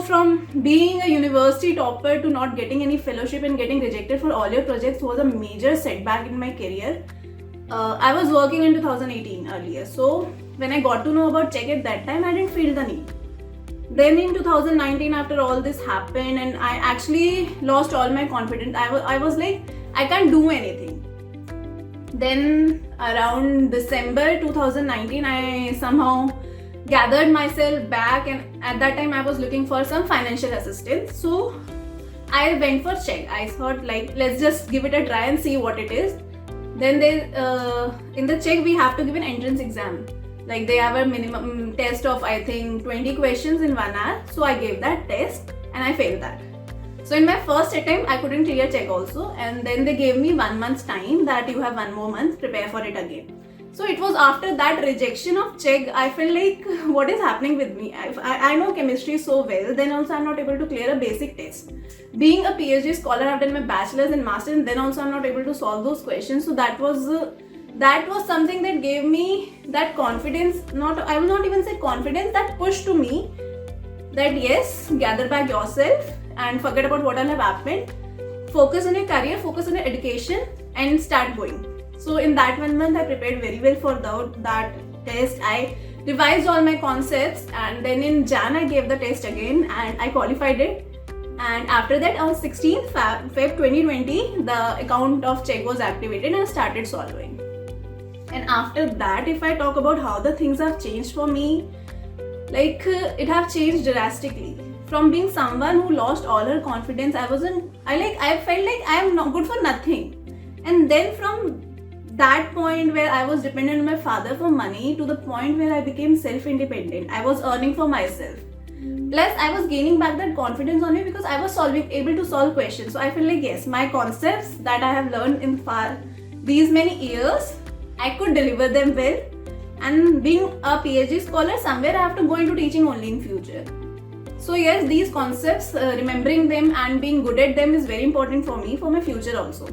from being a university topper to not getting any fellowship and getting rejected for all your projects was a major setback in my career. I was working in 2018 earlier, so when I got to know about Chegg at that time, I didn't feel the need. Then in 2019, after all this happened and I actually lost all my confidence, I was like, I can't do anything. Then around December 2019, I somehow gathered myself back, and at that time I was looking for some financial assistance. So I went for Chegg. I thought like, let's just give it a try and see what it is. Then in the Chegg we have to give an entrance exam. Like they have a minimum test of I think 20 questions in 1 hour. So I gave that test and I failed that. So in my first attempt I couldn't clear Chegg also, and then they gave me 1 month's time that you have 1 more month, prepare for it again. So it was after that rejection of Chegg, I felt like what is happening with me? I know chemistry so well, then also I'm not able to clear a basic test. Being a PhD scholar, I've done my bachelor's and master's, and then also I'm not able to solve those questions. So that was something that gave me that confidence, I will not even say confidence, that push to me that yes, gather back yourself and forget about what all have happened. Focus on your career, focus on your education and start going. So in that 1 month, I prepared very well for that test. I revised all my concepts, and then in Jan I gave the test again and I qualified it. And after that, on 16th Feb 2020, the account of Chegg was activated and I started solving. And after that, if I talk about how the things have changed for me, like it have changed drastically. From being someone who lost all her confidence, I felt like I am not good for nothing. And then from that point where I was dependent on my father for money to the point where I became self-independent. I was earning for myself. Plus, I was gaining back that confidence on me because I was able to solve questions. So I feel like yes, my concepts that I have learned in these many years, I could deliver them well. And being a PhD scholar, somewhere I have to go into teaching only in future. So yes, these concepts, remembering them and being good at them is very important for me for my future also.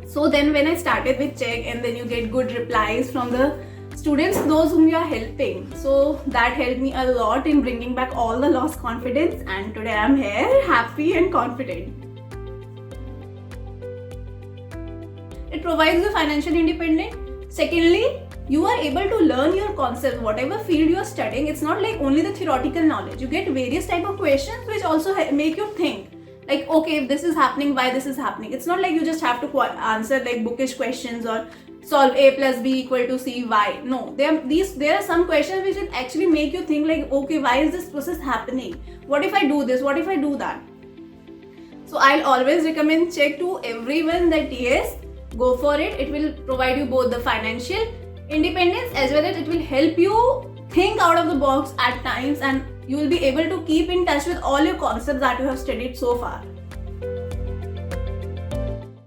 So then when I started with Chegg, and then you get good replies from the students, those whom you are helping. So that helped me a lot in bringing back all the lost confidence, and today I am here happy and confident. It provides you financial independence. Secondly, you are able to learn your concepts, whatever field you are studying. It's not like only the theoretical knowledge. You get various type of questions which also make you think. Like, okay, if this is happening, why this is happening? It's not like you just have to answer like bookish questions or solve a plus b equal to c, why. No, there are some questions which will actually make you think like, okay, why is this process happening? What if I do this? What if I do that? So I'll always recommend Chegg to everyone that yes, go for it. It will provide you both the financial independence as well as it will help you think out of the box at times, and you will be able to keep in touch with all your concepts that you have studied so far.